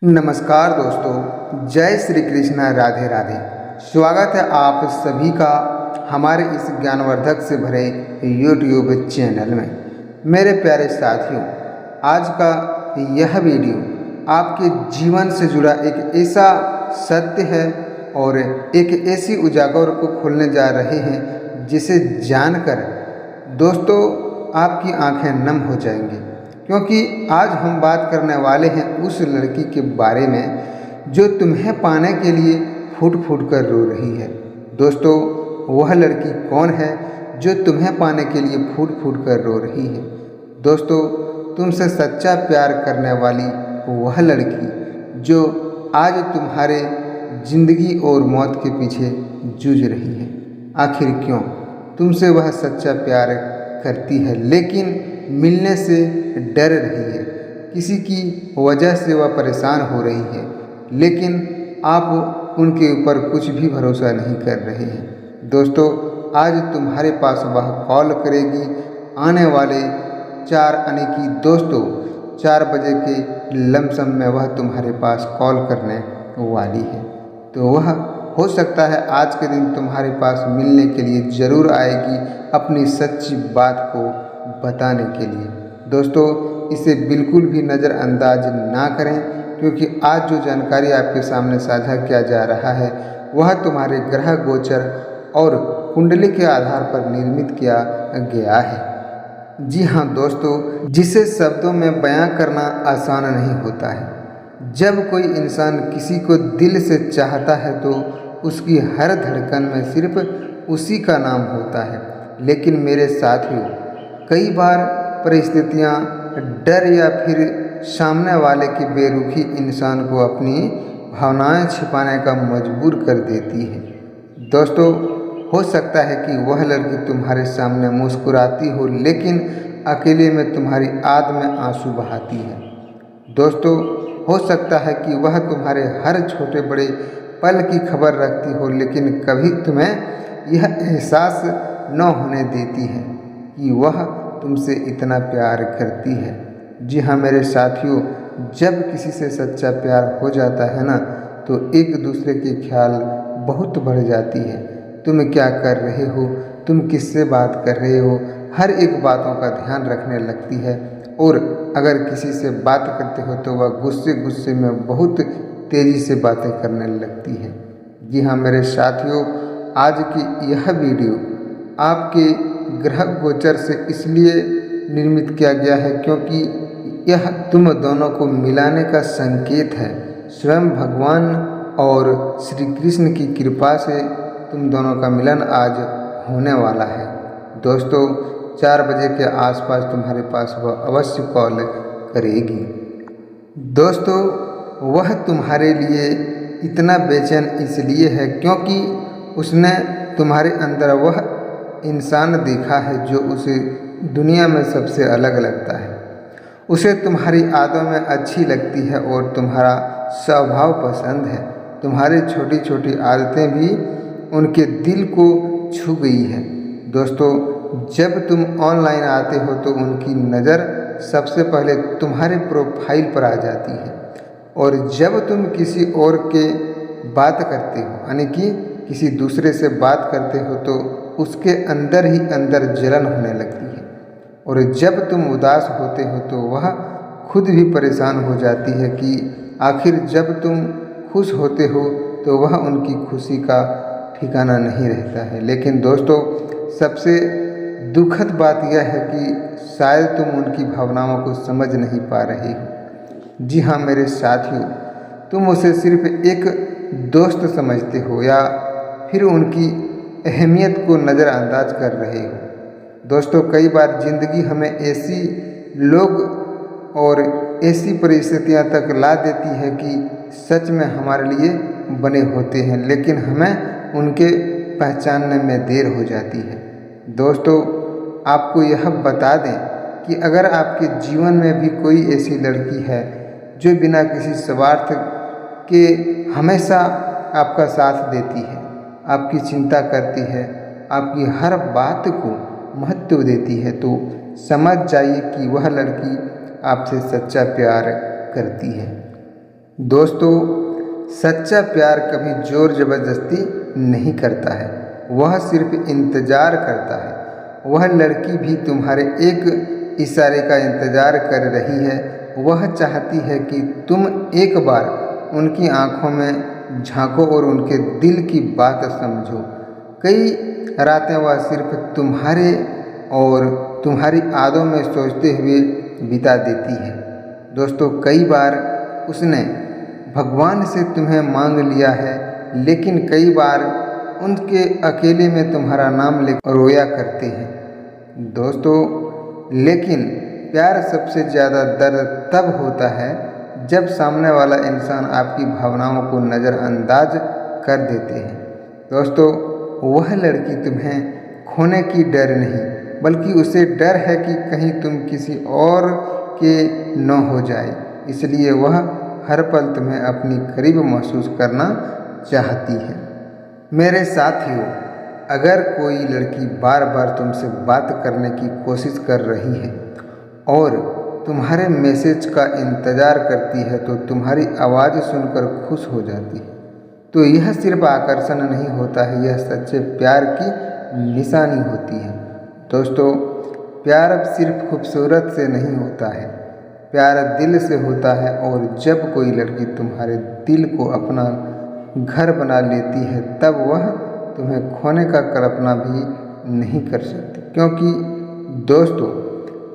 नमस्कार दोस्तों, जय श्री कृष्णा, राधे राधे। स्वागत है आप सभी का हमारे इस ज्ञानवर्धक से भरे YouTube चैनल में। मेरे प्यारे साथियों, आज का यह वीडियो आपके जीवन से जुड़ा एक ऐसा सत्य है और एक ऐसी उजागर को खोलने जा रहे हैं जिसे जानकर दोस्तों आपकी आंखें नम हो जाएंगी, क्योंकि आज हम बात करने वाले हैं उस लड़की के बारे में जो तुम्हें पाने के लिए फूट फूट कर रो रही है। दोस्तों, वह लड़की कौन है जो तुम्हें पाने के लिए फूट फूट कर रो रही है? दोस्तों, तुमसे सच्चा प्यार करने वाली वह लड़की जो आज तुम्हारे जिंदगी और मौत के पीछे जूझ रही है। आखिर क्यों? तुमसे वह सच्चा प्यार करती है लेकिन मिलने से डर रही है। किसी की वजह से वह परेशान हो रही है, लेकिन आप उनके ऊपर कुछ भी भरोसा नहीं कर रहे हैं। दोस्तों, आज तुम्हारे पास वह कॉल करेगी। आने वाले 4 बजे के लमसम में वह तुम्हारे पास कॉल करने वाली है। तो वह हो सकता है आज के दिन तुम्हारे पास मिलने के लिए ज़रूर आएगी, अपनी सच्ची बात को बताने के लिए। दोस्तों, इसे बिल्कुल भी नज़रअंदाज ना करें, क्योंकि आज जो जानकारी आपके सामने साझा किया जा रहा है वह तुम्हारे ग्रह गोचर और कुंडली के आधार पर निर्मित किया गया है। जी हाँ दोस्तों, जिसे शब्दों में बयां करना आसान नहीं होता है। जब कोई इंसान किसी को दिल से चाहता है तो उसकी हर धड़कन में सिर्फ उसी का नाम होता है। लेकिन मेरे साथियों, कई बार परिस्थितियाँ, डर या फिर सामने वाले की बेरुखी इंसान को अपनी भावनाएं छिपाने का मजबूर कर देती है। दोस्तों, हो सकता है कि वह लड़की तुम्हारे सामने मुस्कुराती हो, लेकिन अकेले में तुम्हारी आद में आंसू बहाती है। दोस्तों, हो सकता है कि वह तुम्हारे हर छोटे बड़े पल की खबर रखती हो, लेकिन कभी तुम्हें यह एहसास न होने देती है कि वह तुमसे इतना प्यार करती है। जी हाँ मेरे साथियों, जब किसी से सच्चा प्यार हो जाता है ना, तो एक दूसरे के ख्याल बहुत बढ़ जाती है। तुम क्या कर रहे हो, तुम किससे बात कर रहे हो, हर एक बातों का ध्यान रखने लगती है। और अगर किसी से बात करते हो तो वह गुस्से गुस्से में बहुत तेज़ी से बातें करने लगती है। जी हाँ मेरे साथियों, आज की यह वीडियो आपके ग्रह गोचर से इसलिए निर्मित किया गया है क्योंकि यह तुम दोनों को मिलाने का संकेत है। स्वयं भगवान और श्री कृष्ण की कृपा से तुम दोनों का मिलन आज होने वाला है। दोस्तों, 4 बजे के आसपास तुम्हारे पास वह अवश्य कॉल करेगी। दोस्तों, वह तुम्हारे लिए इतना बेचैन इसलिए है क्योंकि उसने तुम्हारे अंदर वह इंसान देखा है जो उसे दुनिया में सबसे अलग लगता है। उसे तुम्हारी आदतों में अच्छी लगती है और तुम्हारा स्वभाव पसंद है। तुम्हारी छोटी छोटी आदतें भी उनके दिल को छू गई है। दोस्तों, जब तुम ऑनलाइन आते हो तो उनकी नज़र सबसे पहले तुम्हारे प्रोफाइल पर आ जाती है, और जब तुम किसी और के बात करते हो, यानी कि किसी दूसरे से बात करते हो, तो उसके अंदर ही अंदर जलन होने लगती है। और जब तुम उदास होते हो तो वह खुद भी परेशान हो जाती है कि आखिर जब तुम खुश होते हो तो वह उनकी खुशी का ठिकाना नहीं रहता है। लेकिन दोस्तों, सबसे दुखद बात यह है कि शायद तुम उनकी भावनाओं को समझ नहीं पा रहे हो। जी हाँ मेरे साथियों, तुम उसे सिर्फ एक दोस्त समझते हो या फिर उनकी अहमियत को नज़रअंदाज कर रहे हो। दोस्तों, कई बार ज़िंदगी हमें ऐसी लोग और ऐसी परिस्थितियां तक ला देती है कि सच में हमारे लिए बने होते हैं, लेकिन हमें उनके पहचानने में देर हो जाती है। दोस्तों, आपको यह बता दें कि अगर आपके जीवन में भी कोई ऐसी लड़की है जो बिना किसी स्वार्थ के हमेशा आपका साथ देती है, आपकी चिंता करती है, आपकी हर बात को महत्व देती है, तो समझ जाइए कि वह लड़की आपसे सच्चा प्यार करती है। दोस्तों, सच्चा प्यार कभी ज़ोर ज़बरदस्ती नहीं करता है, वह सिर्फ इंतज़ार करता है। वह लड़की भी तुम्हारे एक इशारे का इंतज़ार कर रही है। वह चाहती है कि तुम एक बार उनकी आंखों में झांको और उनके दिल की बात समझो। कई रातें वह सिर्फ तुम्हारे और तुम्हारी यादों में सोचते हुए बिता देती है। दोस्तों, कई बार उसने भगवान से तुम्हें मांग लिया है, लेकिन कई बार उनके अकेले में तुम्हारा नाम लेकर रोया करते हैं। दोस्तों, लेकिन प्यार सबसे ज़्यादा दर्द तब होता है जब सामने वाला इंसान आपकी भावनाओं को नज़रअंदाज कर देते हैं। दोस्तों, वह लड़की तुम्हें खोने की डर नहीं, बल्कि उसे डर है कि कहीं तुम किसी और के न हो जाए, इसलिए वह हर पल तुम्हें अपनी करीब महसूस करना चाहती है। मेरे साथियों, अगर कोई लड़की बार बार तुमसे बात करने की कोशिश कर रही है और तुम्हारे मैसेज का इंतज़ार करती है, तो तुम्हारी आवाज़ सुनकर खुश हो जाती है, तो यह सिर्फ आकर्षण नहीं होता है, यह सच्चे प्यार की निशानी होती है। दोस्तों, प्यार अब सिर्फ खूबसूरत से नहीं होता है, प्यार दिल से होता है। और जब कोई लड़की तुम्हारे दिल को अपना घर बना लेती है, तब वह तुम्हें खोने का कल्पना भी नहीं कर सकती, क्योंकि दोस्तों,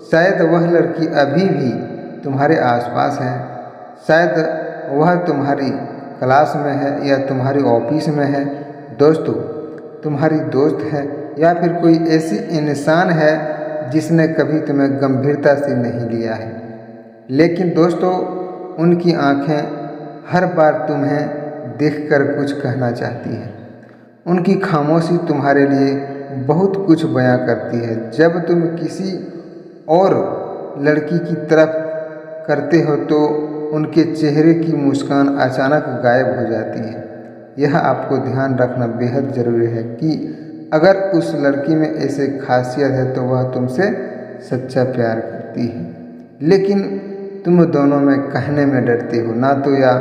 शायद वह लड़की अभी भी तुम्हारे आसपास है, शायद वह तुम्हारी क्लास में है या तुम्हारी ऑफिस में है, दोस्तों तुम्हारी दोस्त है, या फिर कोई ऐसी इंसान है जिसने कभी तुम्हें गंभीरता से नहीं लिया है। लेकिन दोस्तों, उनकी आंखें हर बार तुम्हें देखकर कुछ कहना चाहती है। उनकी खामोशी तुम्हारे लिए बहुत कुछ बयां करती है। जब तुम किसी और लड़की की तरफ करते हो, तो उनके चेहरे की मुस्कान अचानक गायब हो जाती है। यह आपको ध्यान रखना बेहद ज़रूरी है कि अगर उस लड़की में ऐसी खासियत है, तो वह तुमसे सच्चा प्यार करती है, लेकिन तुम दोनों में कहने में डरते हो। ना तो या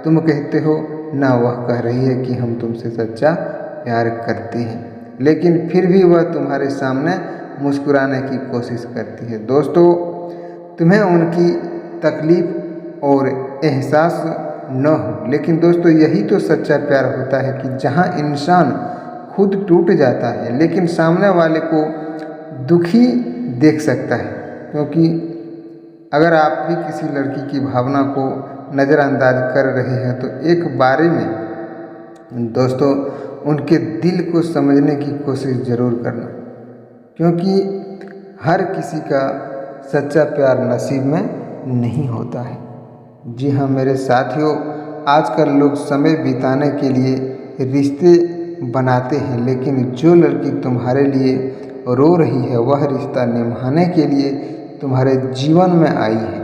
तुम कहते हो, ना वह कह रही है कि हम तुमसे सच्चा प्यार करते हैं, लेकिन फिर भी वह तुम्हारे सामने मुस्कुराने की कोशिश करती है। दोस्तों, तुम्हें उनकी तकलीफ़ और एहसास न हो, लेकिन दोस्तों यही तो सच्चा प्यार होता है कि जहाँ इंसान खुद टूट जाता है, लेकिन सामने वाले को दुखी देख सकता है। क्योंकि अगर आप भी किसी लड़की की भावना को नज़रअंदाज कर रहे हैं, तो एक बारे में दोस्तों उनके दिल को समझने की कोशिश ज़रूर करना, क्योंकि हर किसी का सच्चा प्यार नसीब में नहीं होता है। जी हाँ मेरे साथियों, आजकल लोग समय बिताने के लिए रिश्ते बनाते हैं, लेकिन जो लड़की तुम्हारे लिए रो रही है, वह रिश्ता निभाने के लिए तुम्हारे जीवन में आई है।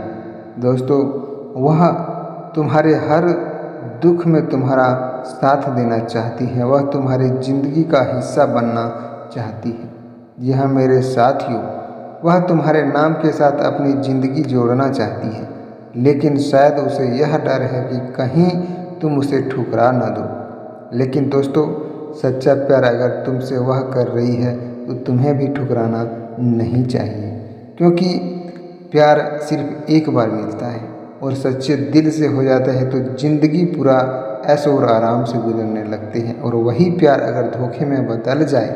दोस्तों, वह तुम्हारे हर दुख में तुम्हारा साथ देना चाहती है, वह तुम्हारी ज़िंदगी का हिस्सा बनना चाहती है। जी हाँ मेरे साथियों, वह तुम्हारे नाम के साथ अपनी ज़िंदगी जोड़ना चाहती है, लेकिन शायद उसे यह डर है कि कहीं तुम उसे ठुकरा न दो। लेकिन दोस्तों, सच्चा प्यार अगर तुमसे वह कर रही है, तो तुम्हें भी ठुकराना नहीं चाहिए, क्योंकि प्यार सिर्फ एक बार मिलता है और सच्चे दिल से हो जाता है तो ज़िंदगी पूरा ऐश और आराम से गुजरने लगते हैं। और वही प्यार अगर धोखे में बदल जाए,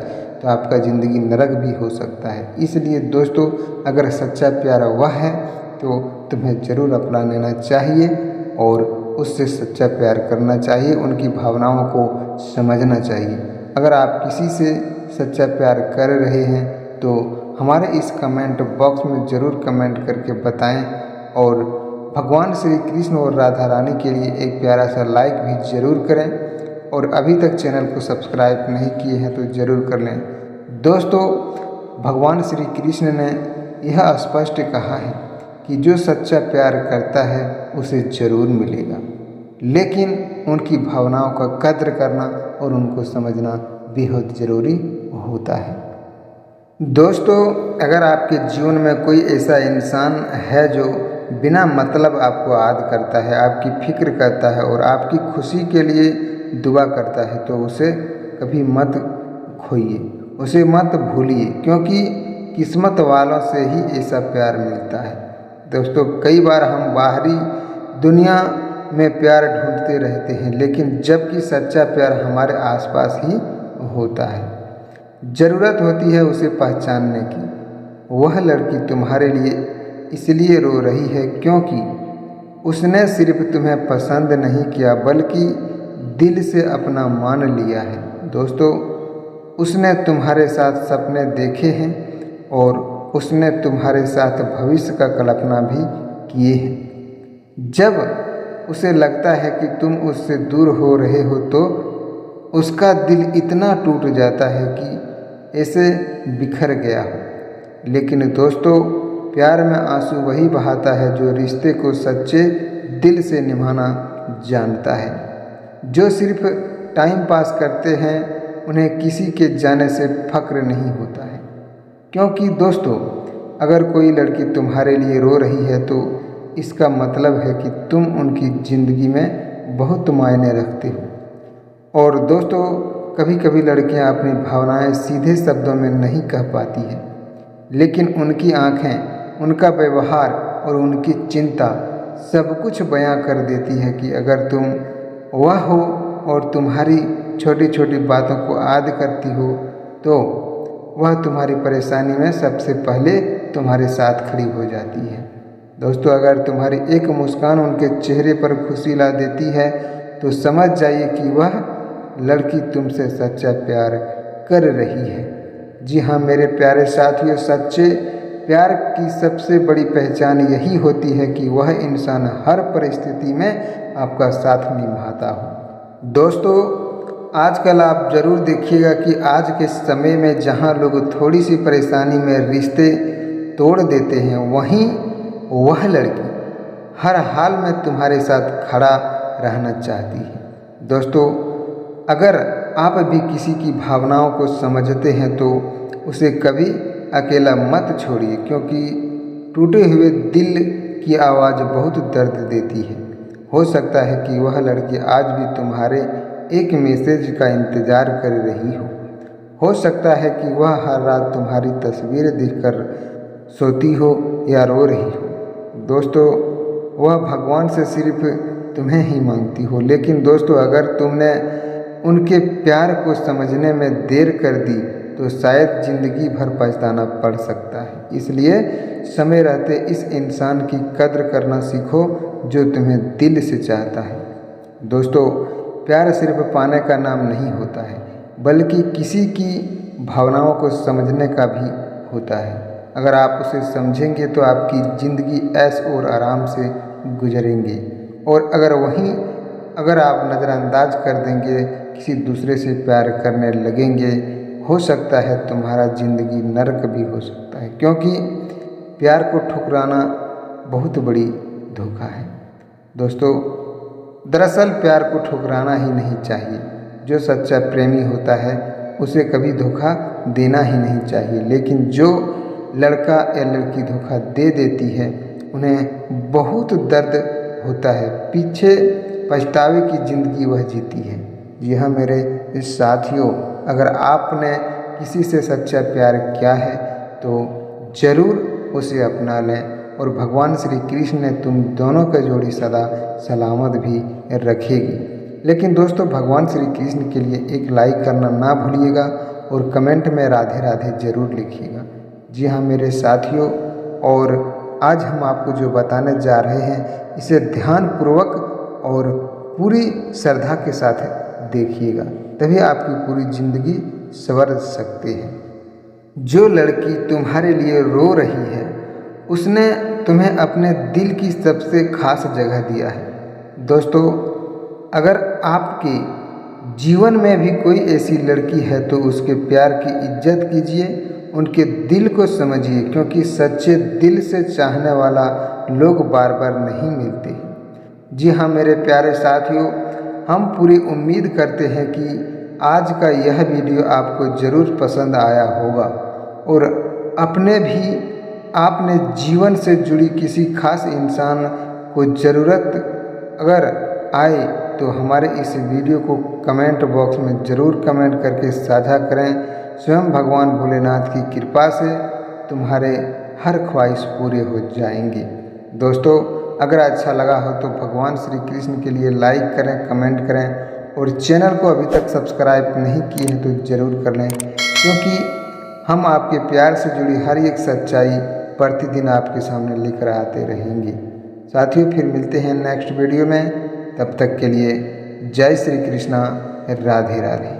तो आपका ज़िंदगी नरक भी हो सकता है। इसलिए दोस्तों, अगर सच्चा प्यार वह है, तो तुम्हें ज़रूर अपना लेना चाहिए और उससे सच्चा प्यार करना चाहिए, उनकी भावनाओं को समझना चाहिए। अगर आप किसी से सच्चा प्यार कर रहे हैं, तो हमारे इस कमेंट बॉक्स में ज़रूर कमेंट करके बताएं, और भगवान श्री कृष्ण और राधा रानी के लिए एक प्यारा सा लाइक भी ज़रूर करें। और अभी तक चैनल को सब्सक्राइब नहीं किए हैं तो ज़रूर कर लें। दोस्तों, भगवान श्री कृष्ण ने यह स्पष्ट कहा है कि जो सच्चा प्यार करता है उसे ज़रूर मिलेगा, लेकिन उनकी भावनाओं का कद्र करना और उनको समझना बेहद ज़रूरी होता है। दोस्तों, अगर आपके जीवन में कोई ऐसा इंसान है जो बिना मतलब आपको याद करता है, आपकी फिक्र करता है और आपकी खुशी के लिए दुआ करता है, तो उसे कभी मत खोइए, उसे मत भूलिए, क्योंकि किस्मत वालों से ही ऐसा प्यार मिलता है। दोस्तों, कई बार हम बाहरी दुनिया में प्यार ढूंढते रहते हैं, लेकिन जबकि सच्चा प्यार हमारे आसपास ही होता है। ज़रूरत होती है उसे पहचानने की। वह लड़की तुम्हारे लिए इसलिए रो रही है क्योंकि उसने सिर्फ तुम्हें पसंद नहीं किया, बल्कि दिल से अपना मान लिया है। दोस्तों, उसने तुम्हारे साथ सपने देखे हैं और उसने तुम्हारे साथ भविष्य का कल्पना भी किए हैं। जब उसे लगता है कि तुम उससे दूर हो रहे हो, तो उसका दिल इतना टूट जाता है कि ऐसे बिखर गया हो। लेकिन दोस्तों, प्यार में आंसू वही बहाता है जो रिश्ते को सच्चे दिल से निभाना जानता है। जो सिर्फ टाइम पास करते हैं, उन्हें किसी के जाने से फक्र नहीं होता है। क्योंकि दोस्तों, अगर कोई लड़की तुम्हारे लिए रो रही है, तो इसका मतलब है कि तुम उनकी ज़िंदगी में बहुत मायने रखते हो। और दोस्तों, कभी कभी लड़कियां अपनी भावनाएं सीधे शब्दों में नहीं कह पाती हैं, लेकिन उनकी आंखें, उनका व्यवहार और उनकी चिंता सब कुछ बयां कर देती है कि अगर तुम वह हो और तुम्हारी छोटी छोटी बातों को याद करती हो, तो वह तुम्हारी परेशानी में सबसे पहले तुम्हारे साथ खड़ी हो जाती है। दोस्तों, अगर तुम्हारी एक मुस्कान उनके चेहरे पर खुशी ला देती है, तो समझ जाइए कि वह लड़की तुमसे सच्चा प्यार कर रही है। जी हाँ मेरे प्यारे साथियों, सच्चे प्यार की सबसे बड़ी पहचान यही होती है कि वह इंसान हर परिस्थिति में आपका साथ निभाता हो। दोस्तों, आजकल आप ज़रूर देखिएगा कि आज के समय में जहां लोग थोड़ी सी परेशानी में रिश्ते तोड़ देते हैं, वहीं वह लड़की हर हाल में तुम्हारे साथ खड़ा रहना चाहती है। दोस्तों, अगर आप भी किसी की भावनाओं को समझते हैं, तो उसे कभी अकेला मत छोड़िए, क्योंकि टूटे हुए दिल की आवाज़ बहुत दर्द देती है। हो सकता है कि वह लड़की आज भी तुम्हारे एक मैसेज का इंतज़ार कर रही हो सकता है कि वह हर रात तुम्हारी तस्वीर देखकर सोती हो या रो रही हो। दोस्तों, वह भगवान से सिर्फ तुम्हें ही मांगती हो, लेकिन दोस्तों, अगर तुमने उनके प्यार को समझने में देर कर दी, तो शायद ज़िंदगी भर पछताना पड़ सकता है। इसलिए समय रहते इस इंसान की कद्र करना सीखो जो तुम्हें दिल से चाहता है। दोस्तों, प्यार सिर्फ पाने का नाम नहीं होता है, बल्कि किसी की भावनाओं को समझने का भी होता है। अगर आप उसे समझेंगे, तो आपकी ज़िंदगी ऐश और आराम से गुजरेंगे, और अगर आप नज़रअंदाज कर देंगे, किसी दूसरे से प्यार करने लगेंगे, हो सकता है तुम्हारा ज़िंदगी नर्क भी हो सकता है, क्योंकि प्यार को ठुकराना बहुत बड़ी धोखा है। दोस्तों, दरअसल प्यार को ठुकराना ही नहीं चाहिए। जो सच्चा प्रेमी होता है, उसे कभी धोखा देना ही नहीं चाहिए, लेकिन जो लड़का या लड़की धोखा दे देती है, उन्हें बहुत दर्द होता है, पीछे पछतावे की ज़िंदगी वह जीती है। जी हाँ मेरे साथियों, अगर आपने किसी से सच्चा प्यार किया है, तो ज़रूर उसे अपना लें, और भगवान श्री कृष्ण ने तुम दोनों का जोड़ी सदा सलामत भी रखेगी। लेकिन दोस्तों, भगवान श्री कृष्ण के लिए एक लाइक करना ना भूलिएगा, और कमेंट में राधे राधे ज़रूर लिखिएगा। जी हाँ मेरे साथियों, और आज हम आपको जो बताने जा रहे हैं, इसे ध्यानपूर्वक और पूरी श्रद्धा के साथ देखिएगा, तभी आपकी पूरी ज़िंदगी संवर सकते हैं। जो लड़की तुम्हारे लिए रो रही है, उसने तुम्हें अपने दिल की सबसे खास जगह दिया है। दोस्तों, अगर आपके जीवन में भी कोई ऐसी लड़की है, तो उसके प्यार की इज्जत कीजिए, उनके दिल को समझिए, क्योंकि सच्चे दिल से चाहने वाला लोग बार बार नहीं मिलते। जी हाँ मेरे प्यारे साथियों, हम पूरी उम्मीद करते हैं कि आज का यह वीडियो आपको ज़रूर पसंद आया होगा, और आपने जीवन से जुड़ी किसी खास इंसान को ज़रूरत अगर आए तो हमारे इस वीडियो को कमेंट बॉक्स में ज़रूर कमेंट करके साझा करें। स्वयं भगवान भोलेनाथ की कृपा से तुम्हारे हर ख्वाहिश पूरे हो जाएंगी। दोस्तों, अगर अच्छा लगा हो तो भगवान श्री कृष्ण के लिए लाइक करें, कमेंट करें और चैनल को अभी तक सब्सक्राइब नहीं किए हैं तो ज़रूर कर लें, क्योंकि हम आपके प्यार से जुड़ी हर एक सच्चाई प्रतिदिन आपके सामने लेकर आते रहेंगे। साथियों, फिर मिलते हैं नेक्स्ट वीडियो में। तब तक के लिए जय श्री कृष्णा, राधे राधे।